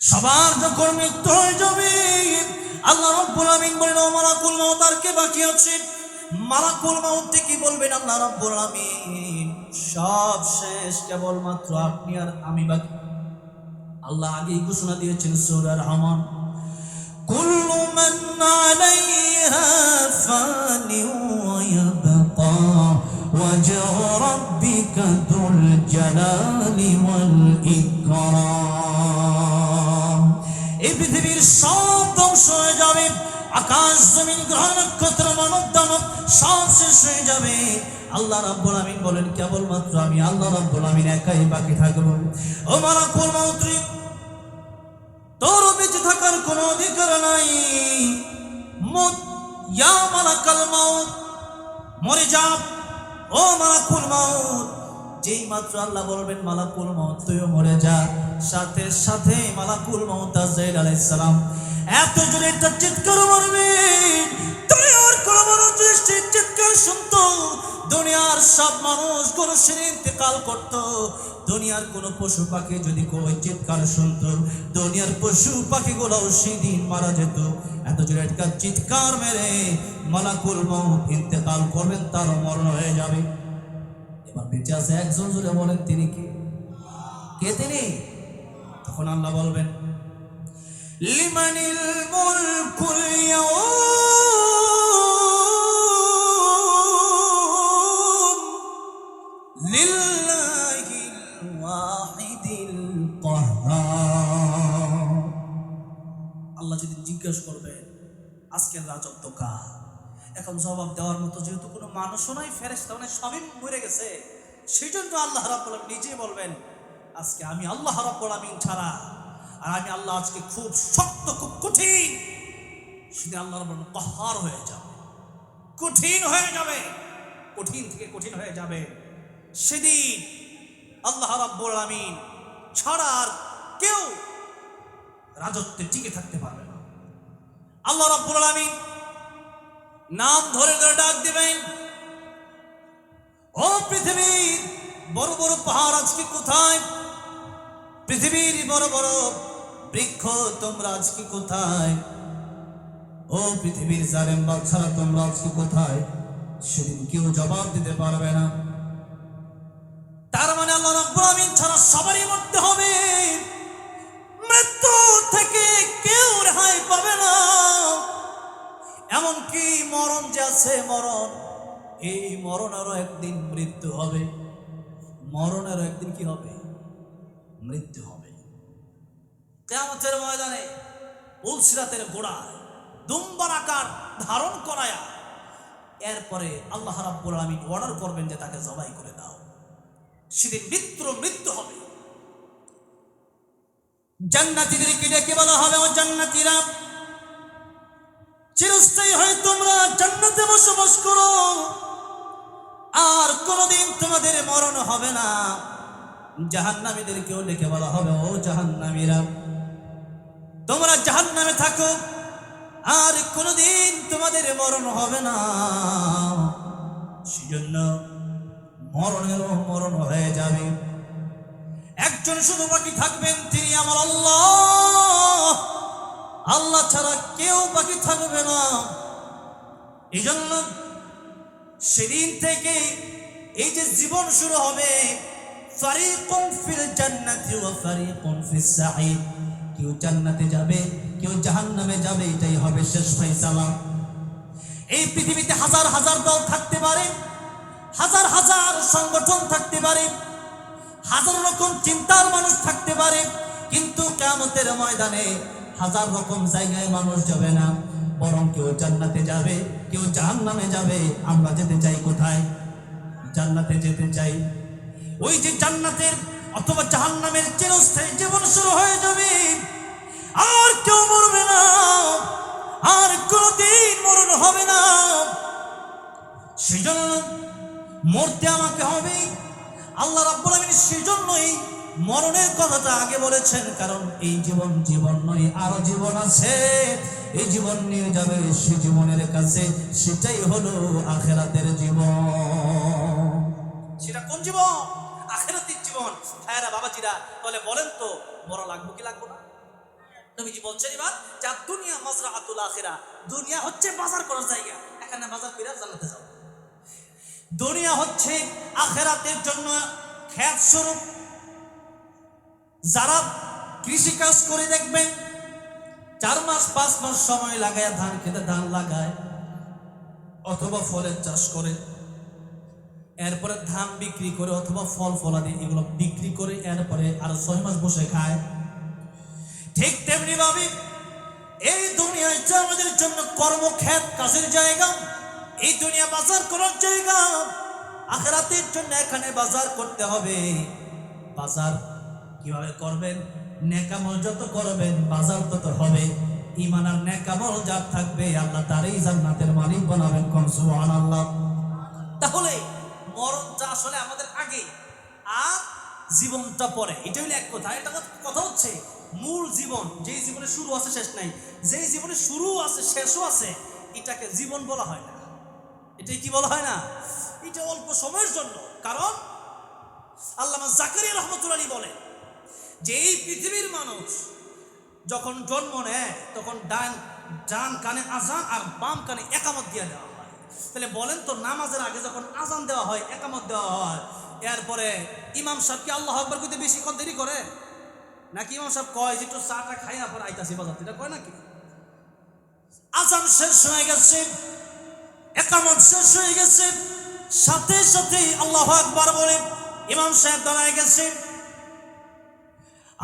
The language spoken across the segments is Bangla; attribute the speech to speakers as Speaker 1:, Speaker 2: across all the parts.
Speaker 1: সবার যখন মৃত্যু হয়ে যাবে, আল্লাহ রাব্বুল আমিন বলেন, ও মালাকুল মাউত, আর কে বাকি আছে? মালাকুল মাউত কি বলবেন? আল্লাহ রাব্বুল আমিন, সব শেষ, কেবলমাত্র আপনি আর আমি বাকি। আল্লাহ আগেই ঘোষণা দিয়েছেন সূরা রহমান, কুল্লু মান আলাইহা ফানি ওয়া ইয়াবকা ওয়াজহু রাব্বিকা যুল জালালি ওয়াল ইকরাম। এই পৃথিবীর সব ধ্বংস হয়ে যাবে, আকাশ জমিন গ্রহ নক্ষত্র মানব দানব সব শেষ হয়ে যাবে। আল্লাহ রাব্বুল আমিন বলেন, কেবলমাত্র আমি আল্লাহ রাব্বুল আমিন একাই বাকি থাকবো। ও মালাকুল মাউত, তোর বেঁচে থাকার কোনো অধিকার নাই। মুত ইয়া মালাকাল মাউত, মরে যা ও মালাকুল মাউত। যেই মাত্র আল্লাহ বলবেন মালাকুল মাউত তুইও মরে যা, সাথে সাথে মালাকুল মাউত আজরাইল আলাইহিস সালাম এত জোরে একটা চিৎকার মারবে, দুনিয়ার কোন মানুষ সেই চিৎকার শুনতো, দুনিয়ার সব মানুষ গরুর ইন্তেকাল করত, দুনিয়ার কোন পশু পাখি যদি ওই চিৎকার শুনতো, দুনিয়ার পশু পাখিগুলোও সেদিন মারা যেত। এত জোরে একটা চিৎকার মেরে মালাকুল মাউত ইন্তেকাল করবেন, তার মরণ হয়ে যাবে। এবার বেঁচে আছে একজন, জোরে বলেন তিনি কে? কে তিনি? তখন আল্লাহ বলবেন, লিমানিল মুলকুল ইয়াউম লিল্লাহিল ওয়াহিদিল কাহ্হার। আল্লাহ যদি জিজ্ঞাসা করবেন আজকের রাজত্ব কার, এখন জবাব দেওয়ার মতো যেহেতু কোনো মানুষও নাই, ফেরেশতা নাই, সবই মরে গেছে, সেই জন্য আল্লাহ রাব্বুল আমিন নিজেই বলবেন, আজকে আমি আল্লাহ রাব্বুল আমিন ছাড়া, আর আমি আল্লাহ আজকে খুব শক্ত, খুব কঠিন। সেদিন আল্লাহ রাব্বুল আমিন কাহ্হার হয়ে যাবে, কঠিন হয়ে যাবে, কঠিন থেকে কঠিন হয়ে যাবে। সেদিন আল্লাহ রাব্বুল আমিন ছাড়া আর কেউ রাজত্বে টিকে থাকতে পারবে না। আল্লাহ রাব্বুল আমিন নাম ধরে ধরে ডাক দিবেন, ও পৃথিবীর বড় বড় পাহাড় আজকে কোথায়? পৃথিবীর বড় বড় বৃক্ষ তোমরা আজকে কোথায়? ও পৃথিবীর জালেম বাদশারা তোমরা আজকে কোথায়? সেদিন কেউ জবাব দিতে পারবে না। তার মানে আল্লাহ রাব্বুল আমিন ছাড়া সবারই মরতে হবে, মৃত্যু থেকে কেউ রেহাই পাবে না। এমনকি মরণ যে আছে, মরণ, এই মরণেরও একদিন মৃত্যু হবে, মরণেরও একদিন কি হবে? মৃত্যু হবে। কিয়ামতের ময়দানে পুলসিরাতের গোড়ায় দুম্বার আকার ধারণ করায়া এরপরে আল্লাহ রাব্বুল আমিন অর্ডার করবেন যে তাকে জবাই করে দাও। সেদিন মৃত্যু হবে। জান্নাতীদেরকে ডেকে বলা হবে, ও জান্নাতীরা, চিরস্থায়ী হয়ে তোমরা জান্নাতে বসবাস করো, আর কোনদিন তোমাদের মরণ হবে না। জাহান্নামীদেরকেও ডেকে বলা হবে, ও জাহান্নামীরা, তোমরা জাহান্নামে থাকো, আর কোনদিন তোমাদের মরণ হবে না। সেজন্য মরণেরও মরণ হয়ে যাবে। একজন শুধু বাকি থাকবেন, তিনি আমার আল্লাহ। আল্লাহ ছাড়া কেউ বাকি থাকবে না। এই জন্য সেদিন থেকে এই যে জীবন শুরু হবে, ফারিকুন ফিল জান্নাতি ওয়া ফারিকুন ফিস সাঈদ, কেউ জান্নাতে যাবে, কেউ জাহান্নামে যাবে, এটাই হবে শেষ ফয়সালা। এই পৃথিবীতে হাজার হাজার দল থাকতে পারে, হাজার হাজার সংগঠন থাকতে পারে, হাজার রকম চিন্তার মানুষ থাকতে পারে, কিন্তু কিয়ামতের ময়দানে হাজার রকম জায়গায় মানুষ যাবে না, বরং কেউ জান্নাতে যাবে, কেউ জাহান্নামে যাবে। আমরা যেতে চাই কোথায়? জান্নাতে যেতে চাই। ওই যে জান্নাতের অথবা জাহান্নামের চিরস্থায়ী জীবন শুরু হয়ে যাবে, আর কেউ মরবে না, আর কোনদিন মরণ হবে না। সেজন্য মরতে আমাকে হবে। আল্লাহ রাব্বুল আমিন সেজন্যই মরণের কথাটা আগে বলেছেন, কারণ এই জীবন জীবন নয়, আরো জীবন আছে। এই জীবন নিয়ে যাবে সে জীবনের কাছে, সেটাই হলো আখিরাতের জীবন। সেটা কোন জীবন? আখিরাতের জীবন। ভাইরা বাবাজিরা, তাহলে বলেন তো, মরা লাগবে কি লাগবে না? নবীজি বলছেন এবার যা দুনিয়া মাজরাআতুল আখিরা, দুনিয়া হচ্ছে বাজার করার জায়গা, এখানে বাজার করে জান্নাতে যাও। দুনিয়া হচ্ছে আখিরাতের জন্য ক্ষেত স্বরূপ। যারা কৃষি কাজ করে দেখবেন 4 মাস 5 মাস সময় লাগায় ধান খেতে ধান লাগায় অথবা ফলের চাষ করে, এরপরে ধান বিক্রি করে অথবা ফল ফলাদি এগুলো বিক্রি করে এরপরে আর 6 মাস বসে খায়। ঠিক তেমনি ভাবে এই দুনিয়ায় যে আমাদের জন্য কর্মক্ষেত কাজের জায়গা, এই দুনিয়া বাজার করার জায়গা, আখিরাতের জন্য এখানে বাজার করতে হবে। বাজার কিভাবে করবেন? নেকামল যত করবেন বাজার তত হবে। ঈমান আর নেকামল যার থাকবে আল্লাহ তারই জান্নাতের মালিক বানাবেন। কোন সুবহানাল্লাহ। তাহলে মরণটা আসলে আমাদের আগে আর জীবনটা পরে, এটা হলো এক কথা। এটা কথা হচ্ছে মূল জীবন, যেই জীবনে শুরু আছে শেষ নাই, যেই জীবনে শুরু আছে শেষও আছে, এটাকে জীবন বলা হয় না। এটাই কি বলা হয় না? এটা অল্প সময়ের জন্য। কারণ আল্লামা জাকারিয়া রহমতুল্লাহ আলাইহি বলেন যে এই পৃথিবীর মানুষ যখন জন্ম নেয় তখন ডান কানে আজান আর বাম কানে একামত দিয়ে দেওয়া হয়। তাহলে বলেন তো, নামাজের আগে যখন আজান দেওয়া হয়, একামত দেওয়া হয়, এরপরে ইমাম সাহেব কি আল্লাহু আকবার কইতে বেশিক্ষণ দেরি করে নাকি? ইমাম সাহেব কয় যে একটু চাটা খাই না পরে আইতাছি বাজার, এটা কয় নাকি? আজান শেষ হয়ে গেছে, একামত শেষ হয়ে গেছে, সাথে সাথে আল্লাহু আকবার বলে ইমাম সাহেব দাঁড়ায় গেছে।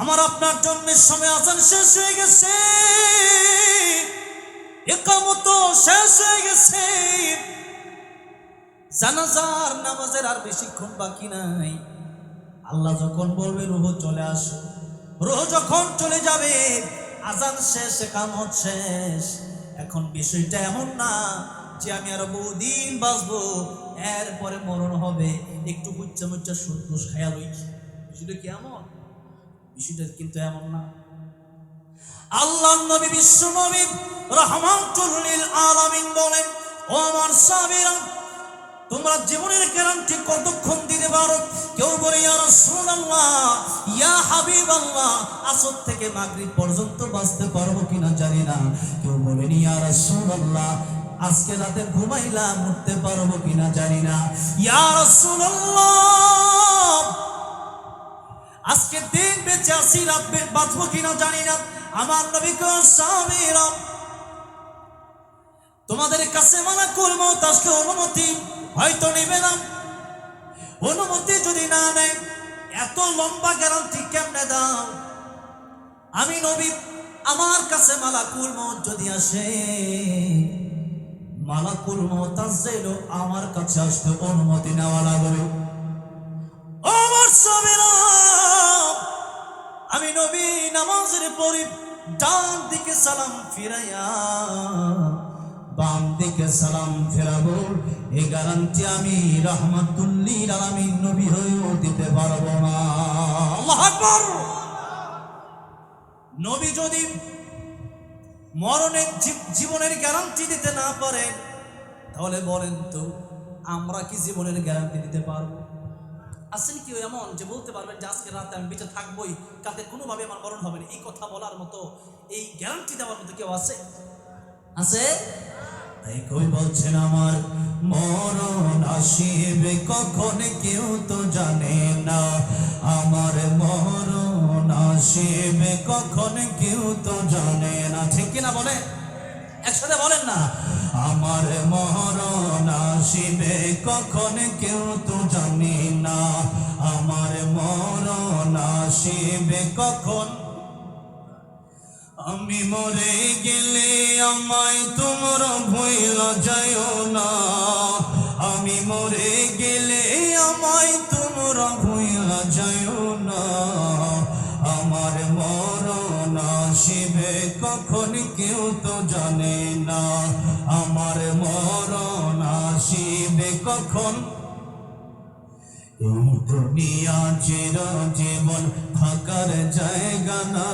Speaker 1: আমার আপনার জন্মের সময় আজান শেষ হয়ে গেছে, ইকামত শেষ হয়ে গেছে, জানাজার নামাজের আর বেশিক্ষণ বাকি নাই। আল্লাহ যখন বলবে রূহ চলে আসো, রূহ যখন চলে যাবে, আজান শেষ, ইকামত শেষ। এখন বিষয়টা এমন না যে আমি আরো বহুদিন বাঁচবো, এরপরে মরণ হবে, একটু বুচ্চা মুচ্চা সুদপুষ খায়া লইছি। বিষয়টা কি এমন? বিষয়টা কিন্তু এমন না। আল্লাহ নবী বিশ্ব নবী রাহমাতুল লিল আলামিন বলেন, ও আমার সাহাবীরা, তোমরা জীবনের গ্যারান্টি কতক্ষণ দিতে পারো? কেউ বলে ইয়া রাসূলুল্লাহ, ইয়া হাবিবাল্লাহ, আসর থেকে মাগরিব পর্যন্ত বাঁচতে পারবো কিনা জানি না। কেউ বলেন ইয়া রাসূলুল্লাহ, আজকে রাতে ঘুমাইলাম, উঠতে পারবো কিনা জানি না। ইয়া রাসূলুল্লাহ, আজকে দিন বেঁচে আছি, রাত বাঁচবো কিনা জানি না। আমার নবী কয়, সাহাবীরা, তোমাদের কাছে মালাকুল মউত আজকে অনুমতি হয়তো নেবে না। অনুমতি যদি না নেয়, এত লম্বা গ্যারান্টি কেমনে দাও? আমি নবী, আমার কাছে মালাকুল মউত যদি আসে, মালাকুল মউত আসলে আমার কাছে আসতে অনুমতি নেওয়া লাগবে। আমার সাহাবীরা, আমি নবী নামাজের পরে ডান দিকে সালাম ফিরাইয়া বাম দিকে সালাম ফেরাবো, এই গ্যারান্টি আমি রাহমাতুল লিল আলামিন নবী হয়েও দিতে পারবো না। আল্লাহু আকবার। নবী যদি মরণের জীবনের গ্যারান্টি দিতে না পারেন, তাহলে বলেন তো আমরা কি জীবনের গ্যারান্টি দিতে পারবো? আছেন কি এমন যে বলতে পারবেন যে আজকে রাতে আমি বেঁচে থাকবোই, কালকে কোনোভাবে আমার মরণ হবে না? এই কথা বলার মতো, এই গ্যারান্টি দেওয়ার মতো কেউ আছে? আছে? তাই কই বলছেন, আমার মরণ আসিবে কখন কেউ তো জানে না, আমার মরণ আসিবে কখন কেউ তো জানে না। ঠিক কিনা বলে? একসাথে বলেন না, আমার মরণ আসিবে কখন কেউ তো জানে না, আমার মরণ আসিবে কখন। আমি মরে গেলে আমায় তোমরা ভুইলা যাইও না, আমি মরে গেলে আমায় তোমরা ভুইলা যাইও না, আমার মরণ আসিবে কখন কেউ তো জানে না, আমার মরণ আসিবে কখন। এই দুনিয়া চিরজীবন থাকার জায়গা না,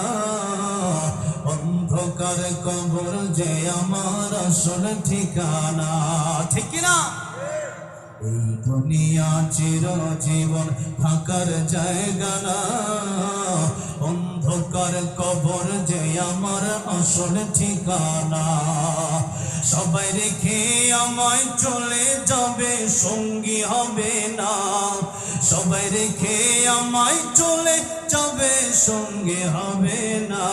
Speaker 1: অন্ধকার কবর যে আমার আসল ঠিকানা। ঠিক কিনা? এই দুনিয়া চিরজীবন থাকার জায়গা না, অন্ধকার কার কবর যে আমার আসল ঠিকানা। সবাই রেখে আমায় চলে যাবে, সঙ্গী হবে না। সবাই রেখে আমায় চলে যাবে, সঙ্গী হবে না।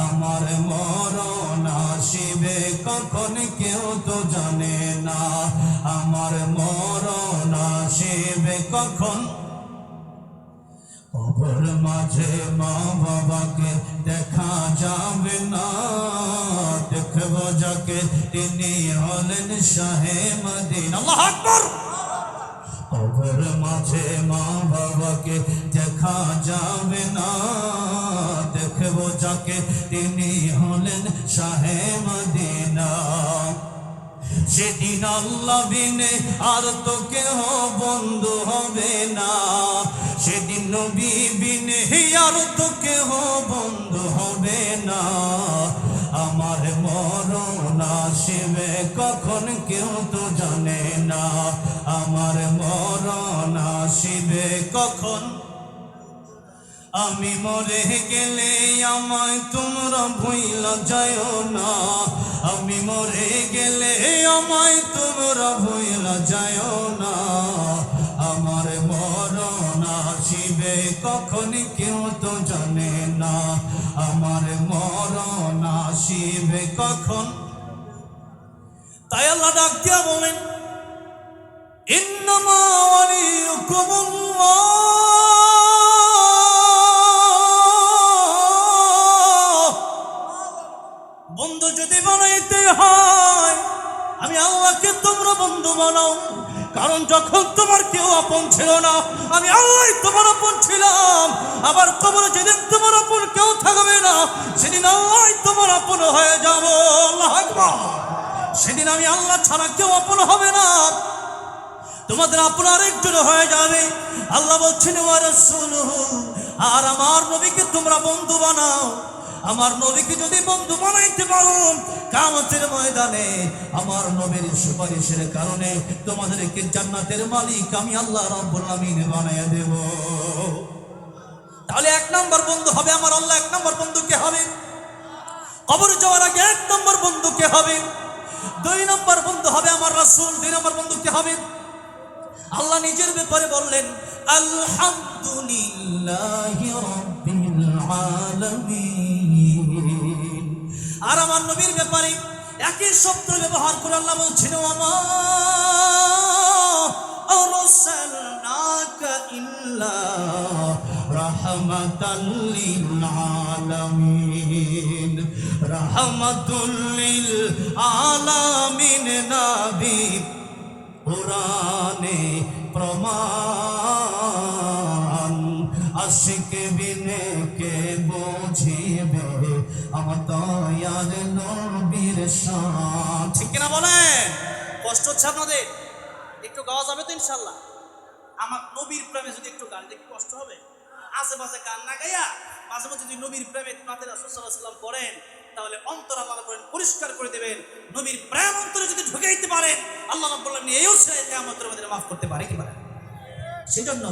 Speaker 1: আমার মরণ আসিবে কখন কেউ তো জানে না। আমার মরণ আসিবে কখন। কবর মাঝে মা বাবাকে দেখা যাবে না, দেখব যাকে তিনি হলেন শাহে মদিনা। আল্লাহু আকবার। কবর মাঝে মা বাবাকে দেখা যাবে না, দেখব যাকে তিনি হলেন শাহে মদিনা। সেদিন আল্লাহ বিনে আর তো কেউ বন্ধু হবে না। সেদিন নবী বিনে আর তো কেউ বন্ধু হবে না। আমার মরণ আসিবে কখন কেউ তো জানে না। আমার মরণ আসিবে কখন। আমি মরে গেলে আমায় তোমরা ভুইলা যাও না। আমি মরে গেলে আমায় তোমরা ভুইলা যাও না। আমার মরণ আসিবে কখন কেউ তো জানে না। আমার মরণ আসিবে কখন। তাই আল্লাহ ডাক দিয়া বলেন, ইন্নামা ওয়ালিয়ুকুমুল্লাহ। বন্ধু যদি বানাইতে হয় আমি আল্লাহকে তোমরা বন্ধু বানাও। কারণ যখন তোমার কেউ আপন ছিল না আমি আল্লাহ তোমার আপন ছিলাম। আবার কবরে যেদিন তোমার আপন কেউ থাকবে না সেদিন আল্লাহ তোমার আপন হয়ে যাব। আল্লাহু আকবার। সেদিন আমি আল্লাহ ছাড়া কেউ আপন হবে না, তোমাদের আপন আরেকজন হয়ে যাবে। আল্লাহ বলছেন ওয়া রাসূলুহু, আর আমার নবীকে তোমরা বন্ধু বানাও। আমার নবীকে যদি বন্ধু বানাইতে পারো কিয়ামতের ময়দানে আমার নবীর সুপারিশের কারণে তোমাদেরকে জান্নাতের মালিক আমি আল্লাহ রাব্বুল আমিন বানায়া দেব। তাহলে এক নাম্বার বন্ধু হবে আমার আল্লাহ। এক নাম্বার বন্ধু কে হবে? কবরে যাওয়ার আগে এক নাম্বার বন্ধু কে হবে? দুই নাম্বার বন্ধু হবে আমার রাসূল। দুই নাম্বার বন্ধু কে হবে? আল্লাহ নিজের ব্যাপারে বললেন, আলহামদুলিল্লাহি রাব্বিল আলামিন। আর আমার নবীর ব্যাপারে একই শব্দ ব্যবহার করে আল্লাহ বলছেন, ওমা আরসালনাকা ইল্লা রাহমাতাল লিল আলামিন। রাহমাতুল লিল আলামিন নবী কুরআনে প্রমাণ। আশিক বিনে কে বুঝিবে আমার দয়ার নবীর শান। ঠিক কিনা বলেন? কষ্ট হচ্ছে আপনাদের? একটু গাওয়া যাবে তো ইনশাআল্লাহ? আমার নবীর প্রেমে যদি একটু গান দেখি কষ্ট হবে? আশেপাশে গান না গাইয়া মাঝে মাঝে যদি নবীর প্রেমে রাসূল সাল্লাল্লাহু আলাইহি ওয়াসাল্লাম করেন তাহলে অন্তর আল্লাহ করেন পরিষ্কার করে দেবেন। নবীর প্রেম অন্তরে যদি ঢুকে দিতে পারেন আল্লাহ রাব্বুল আলামিন এইও ছেড়ে কিয়ামতের মধ্যে মাফ করতে পারে কি পারে? সেজন্য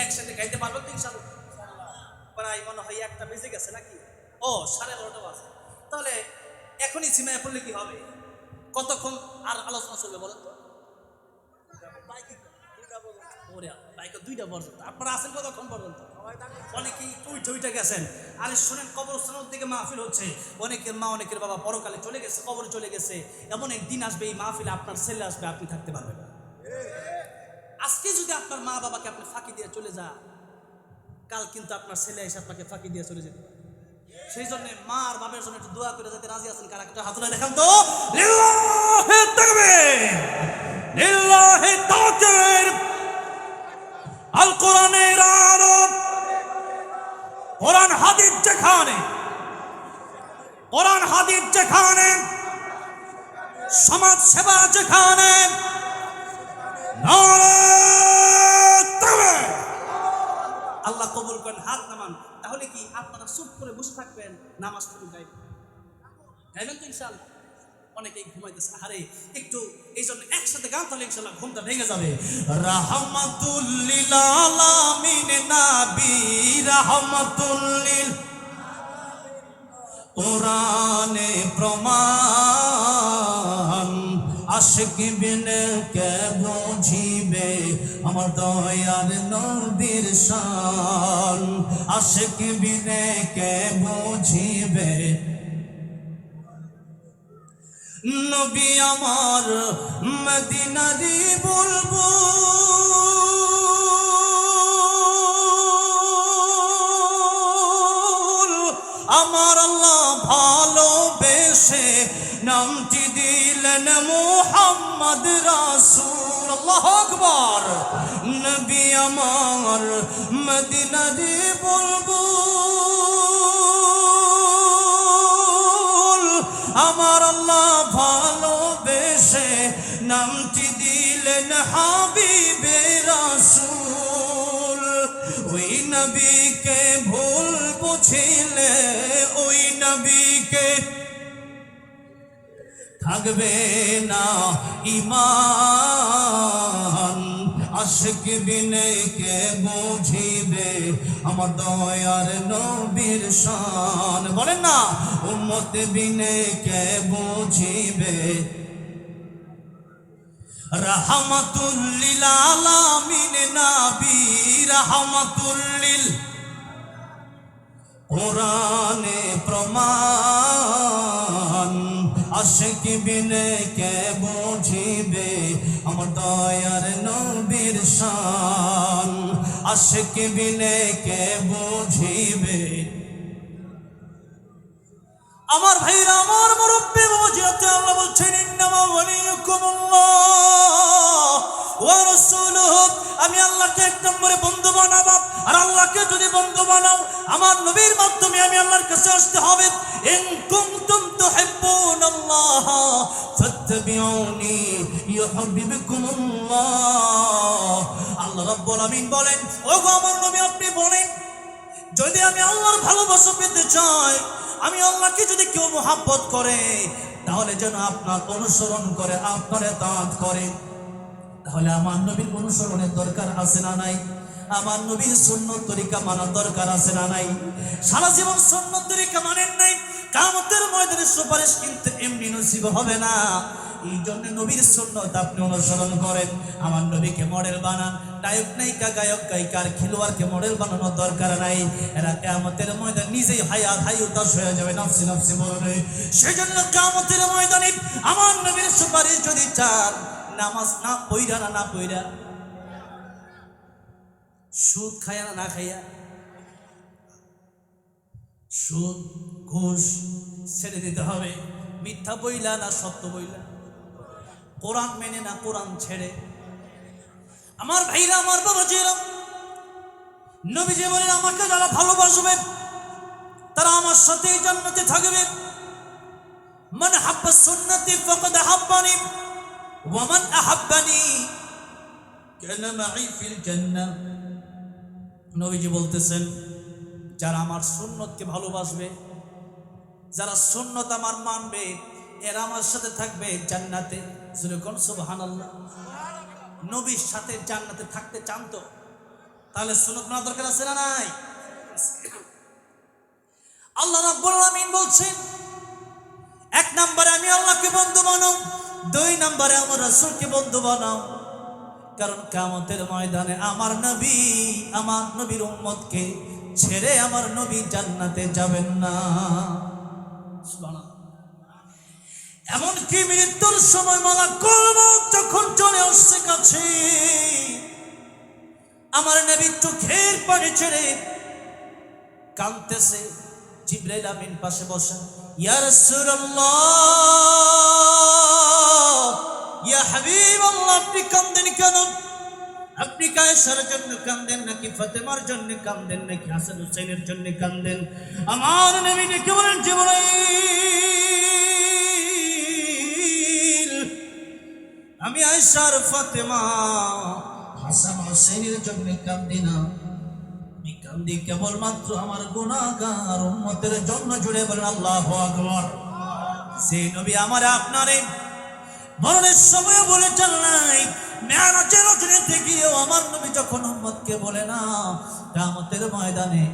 Speaker 1: একসাথে গাইতে পারবেন তো ইনশাআল্লাহ? প্রায় মনে হয় একটা বেজে গেছে নাকি? ও 11:30 বাজে। তাহলে এখনই ছিমায় পড়লে কি হবে? কতক্ষণ আর আলোচনা চলবে বলেন তো? বাইকে 2টা পর্যন্ত। আপনারা আছেন কতক্ষণ পর্যন্ত? অনেকেই উইটা গেছেন। আরে শোনেন, কবরস্থানের দিকে মাহফিল হচ্ছে। অনেকের মা অনেকের বাবা পরকালে চলে গেছে, কবরে চলে গেছে। এমন একদিন আসবে এই মাহফিলে আপনার ছেলে আসবে, আপনি থাকতে পারবেন না। আজকে যদি আপনার মা বাবাকে আপনি ফাঁকি দিয়ে চলে যান, কাল কিন্তু আপনার ছেলে এসে আপনাকে ফাঁকি দিয়ে চলে যেতে পারে। সেই জন্য মা আর বাবার জন্য একটু দোয়া করে যাতে রাজি আছেন। কার একটা হাত তুলে দেখান তো। লিল্লাহি তাকবীর, লিল্লাহি তাকবীর। আল কোরআনের আলো, কোরআন হাদিস যেখানে, কোরআন হাদিস যেখানে, সমাজ সেবা যেখানে, আল্লাহ কবুল করেন। হাত নামান। তাহলে কি আপনারা চুপ করে বসে থাকবেন? নামাজ শুরু গাইবেন তো ইনশাআল্লাহ। অনেকেই ঘুমাইতেছে, আরে একটু এই জন্য একসাথে গান, তাহলে ইনশাআল্লাহ ঘুমটা ভেঙে যাবে। রাহমাতুল লিল আলামিন নবী, রাহমাতুল লিল কোরআনে প্রমাণ, আশিক বিনে কে বুঝিবে আমার দয়ার নবীর শান, আশিক বিনে কে বুঝিবে নবী আমার মদিনারি বুলবুল। আমার আল্লাহ ভালোবেসে নামটি দিলেন মুহাম্মদ রাসূল। আল্লাহু আকবার। নবী আমার মদিনারি বুলবুল, আমার আল্লাহ ভালোবেসে নামটি দিলেন হাবিবে রাসূল। ওই নবীকে ভুল বুঝিলে ওই নবীকে থাকবে না ঈমান, আশিক বিনে কে বুঝিবে আমার দয়ার নবীর শান। বলেন না, উম্মত বিনে কে বুঝিবে রাহমাতুল লিল আলামিন নবী রাহমাতুল লিল। কোরআনে প্রমাণ, আশিক বিনে কে বুঝিবে আমার দয়ার নবীর শান, আশিক বিনে কে বুঝিবে। আমার ভাইরা, আমার মুরব্বি বাবাজিরাতে আল্লাহ বলছেন ইন্নামা ওয়ালিয়ুকুমুল্লাহ ওয়া রাসূলুহু। আমি আল্লাহকে এক নম্বরে বন্ধু বানাবো, আর আল্লাহকে যদি বন্ধু বানাও আমার নবীর মাধ্যমে আমি আল্লাহর কাছে আসতে হবে। ইন কুনতুম তুহিব্বুনাল্লাহ ফাত্তাবিউনি ইউহিব্বুকুমুল্লাহ। আল্লাহ রাব্বুল আমিন বলেন, ওগো আমার নবী আপনি বলেন, যদি আমি আল্লাহর ভালোবাসা পেতে চাই, আমি আল্লাহকে যদি কেউ মহব্বত করে, তাহলে যেন আপনার অনুসরণ করে, আপনার ইতাআত করে। তাহলে আমার নবীর অনুসরণের দরকার আছে না নাই? আমার নবীর সুন্নত তরিকা মানার দরকার আছে না নাই? সারা জীবন সুন্নত তরিকা মানেন নাই, কিয়ামতের ময়দানে সুপারিশ কিন্তু এমনি নসিব হবে না। এই জন্য নবীর সুন্নত আপনি অনুসরণ করেন। আমার নবীকে মডেল বানান। নায়ক নায়িকা, গায়ক গায়িকার, খেলোয়াড়কে মডেল বানানোর দরকার নাই। এরা কিয়ামতের ময়দানে নিজেই হাই উদাস হয়ে যাবে, নফসি নফসি বলবে। সেজন্য কিয়ামতের ময়দানে আমার নবীর সুপারিশ যদি চান, নামাজ না পইরা না পইরা, সুদ খায়া না খাইয়া, সুদ ঘুষ ছেড়ে দিতে হবে, মিথ্যা বইলা না সত্য বইলা, কোরআন মেনে না কোরআন ছেড়ে। আমার ভাইরা, আমার বাবাজিরা, নবীজি বলেন আমাকে যারা ভালোবাসবে তারা আমার সাথেই জান্নাতে থাকবে। মান হাব্বা সুন্নতি ফাকাদ হাব্বানি ওয়া মান আহাব্বানি কানা মাই ফিল জান্নাহ। নবীজি বলতেছেন, যারা আমার সুন্নতকে ভালোবাসবে, যারা সুন্নত আমার মানবে, এরা আমার সাথে থাকবে জান্নাতে। সুবহানাল্লাহ। নবীর সাথে জান্নাতে থাকতে চান তো? তাহলে সুন্নত মানা দরকার আছে না নাই? আল্লাহ রাব্বুল আলামিন বলছেন, এক নম্বরে আমি আল্লাহকে বন্ধু বানাও, দুই নম্বরে আমার রাসূলকে বন্ধু বানাও। কারণ কিয়ামতের ময়দানে আমার নবীর উম্মতকে ছেড়ে আমার নবী জান্নাতে যাবেন না। সুবহানাল্লাহ। এমনকি মৃত্যুর সময় মালাকুল মউত যখন চলে আসছে কাছে, আমার নবী চোখের পানি ছেড়ে কাঁদতেছে। জিবরাইল আমিন পাশে বসা, ইয়া রাসূলুল্লাহ, ইয়া হাবিবাল্লাহ, আপনি কাঁদেন কেন? আপনি কি আয়েশার জন্য কাঁদেন, নাকি ফাতেমার জন্য কাঁদেন, নাকি হাসান হুসাইনের জন্য কাঁদেন? আমার নবী ডেকে বলেন, জিবরাইল, আমি আয়েশার, ফাতেমা, হাসান হুসাইনের জন্য কাঁদি না, আমি কাঁদি কেবলমাত্র আমার গুনাহগার উম্মতের জন্য। জুড়ে বলেন আল্লাহু আকবার। সেই নবী আমার আপনারে মরণের সময় বলে চল নাই, মেরাজের রাতে গিয়েও আমার নবী যখন উম্মতকে বলে না, কিয়ামতের ময়দানে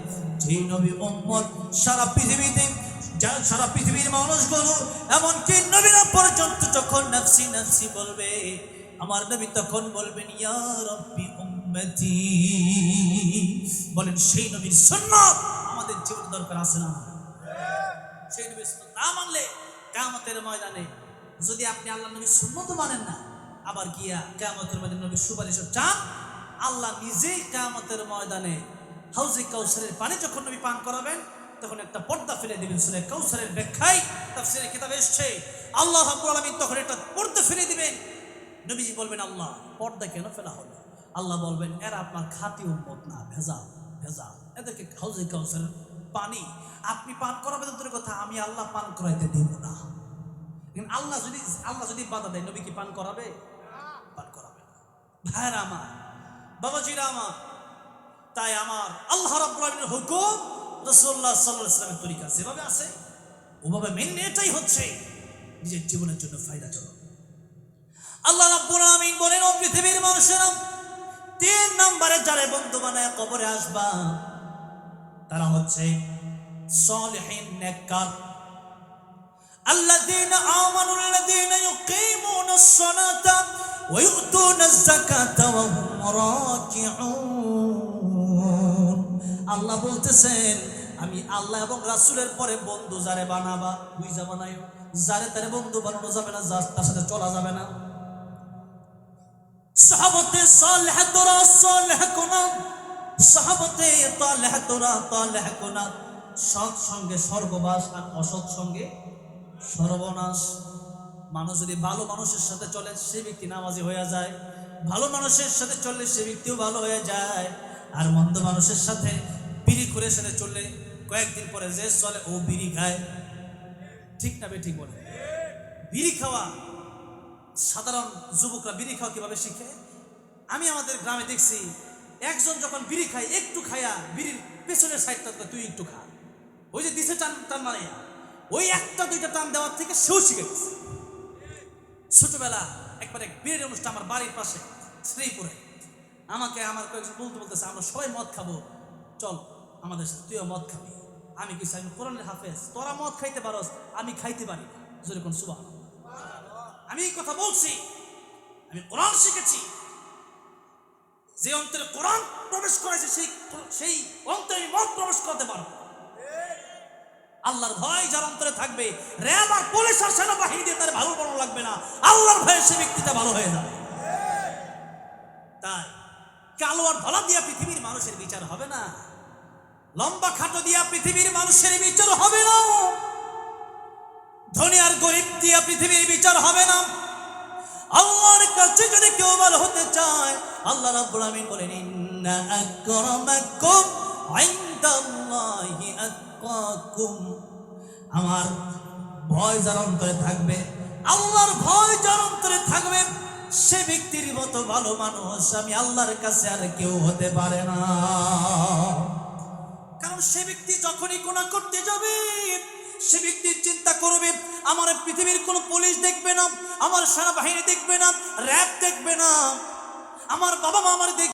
Speaker 1: যেই নবী উম্মত সারা পৃথিবীতে সারা পৃথিবীর মানুষগুলো এমনকি নবীরা পর্যন্ত যখন নাফসি নাফসি বলবে, আমার নবী তখন বলবেন ইয়া রাব্বি উম্মতি। বলেন সেই নবীর সুন্নাত আমাদের জীবনে দরকার আছে না? সেই নবীর সুন্নাত না মানলে কিয়ামতের ময়দানে যদি আপনি আল্লাহর নবীর সুন্নাত মানেন না, আবার গিয়া কিয়ামতের ময়দানে নবীর সুপারিশ চান, আল্লাহ নিজেই কিয়ামতের ময়দানে হাউজে কাউসারের পানি যখন নবী পান করাবেন তখন একটা পর্দা ফেলে দিবেন। সূরা কাউসারের ব্যাখ্যায় তাফসীরের কিতাবে এসেছে আল্লাহ রাব্বুল আলামিন তখন একটা পর্দা ফেলে দিবেন। নবীজি বলবেন আল্লাহ পর্দা কেন ফেলা হলো? আল্লাহ বলবেন এরা আপনার খাঁটি উম্মত না, ভেজাল ভেজাল, এদেরকে হাউজে কাউসারের পানি আপনি পান করাবেন তোর কথা আমি আল্লাহ পান করাইতে দেব না। আল্লাহ যদি বাধা দেয় নবী কি পান করাবে? পান করাবে না। ভাইরা আমার, বাবাজিরা আমার, তাই আমার আল্লাহ রাব্বুল আলামিনের হুকুম রাসূলুল্লাহ সাল্লাল্লাহু আলাইহি ওয়াসাল্লামের তরিকা যেভাবে আছে ওভাবে মেনে এটাই হচ্ছে নিজের জীবনের জন্য ফায়দাজনক। আল্লাহ রাব্বুল আলামিন বলেন ও পৃথিবীর মানুষেরা, 3 নম্বরে যারা বন্ধু বানায় কবরে আসবা তারা হচ্ছে সালিহিন নেককার। আল্লাযীনা আমানু আল্লাযীনা ইউকিমুনাস সালাতা ওয়া ইউতুনাজ যাকাতা ওয়া হুম রাকিউন। আল্লাহ বলতেছেন আমি আল্লাহ এবং রাসূলের পরে বন্ধু যারে বানাবা বুঝা বানায়ো, যারে তারে বন্ধু বানানো যাবে না, তার সাথে চলা যাবে না। সাহাবাতে সালেহাতুরা সালেহাকুনা, সাহাবাতে তালেহাতুরা তালেহাকুনা, সৎ সঙ্গে স্বর্গবাস আর অসৎ সঙ্গে সর্বনাশ। মানুষ যদি ভালো মানুষের সাথে চলে সে ব্যক্তি নামাজি হয়ে যায়, ভালো মানুষের সাথে চললে সে ব্যক্তিও ভালো হয়ে যায়। আর মন্দ মানুষের সাথে বিড়ি করে সাথে চললে কয়েকদিন পরে যে চলে ও বিড়ি খায়। ঠিক না বে ঠিক বলে? বিড়ি খাওয়া সাধারণ যুবকরা বিড়ি খাওয়া কিভাবে শিখে? আমি আমাদের গ্রামে দেখছি একজন যখন বিড়ি খায় একটু খায়া বিড়ির পেছনের সাইডটা তুই একটু খা, ওই যে দিছে টান টান মারাইয়া ওই একটা দুইটা টান দেওয়ার থেকে সেও শিখে গেছে। ছোটবেলা একবার এক বিয়ের অনুষ্ঠান আমার বাড়ির পাশে শ্রীপুরে, আমাকে আমার কয়েকজন বলতেছে আমরা সবাই মদ খাবো, চল আমাদের সাথে, তুইও মদ খাবি। আমি কিছু আমি কোরআনের হাফেজ, তোরা মদ খাইতে পারস আমি খাইতে পারি না, যদি কোন সুবহানাল্লাহ। আমি এই কথা বলছি, আমি কোরআন শিখেছি, যে অন্তরে কোরআন প্রবেশ করেছে সেই অন্তরে মদ প্রবেশ করতে পারো। আল্লাহর ভয় যার অন্তরে থাকবে, র্যাব আর পুলিশ আর সেনাবাহিনী দিয়ে তার ভালো বানানো লাগবে না, আল্লাহর ভয়ে সে ব্যক্তিটা ভালো হয়ে যাবে। তাই কালো আর ধলা দিয়া পৃথিবীর মানুষের বিচার হবে না, লম্বা খাটো দিয়া পৃথিবীর মানুষের বিচার হবে না, ধনী আর গরিব দিয়া পৃথিবীর বিচার হবে না। আল্লাহর কাছে যদি কেউ ভালো হতে চায়, আল্লাহ রাব্বুল আমিন বলেন ইন্না আকরামাকুম ইনদাল্লাহি আতকাকুম। আমার ভয় যার অন্তরে থাকবে, আল্লাহর ভয় যার অন্তরে থাকবে, সে ব্যক্তির মতো ভালো মানুষ আমি আল্লাহর কাছে আর কেউ হতে পারে না। কারণ সে ব্যক্তি যখনই গুনাহ করতে যাবে সে ব্যক্তি চিন্তা করবে আমার পৃথিবীর কোনো পুলিশ দেখবে না, আমার সেনাবাহিনী দেখবে না, র্যাব দেখবে না, আমার বাবা মা আমার দেখবে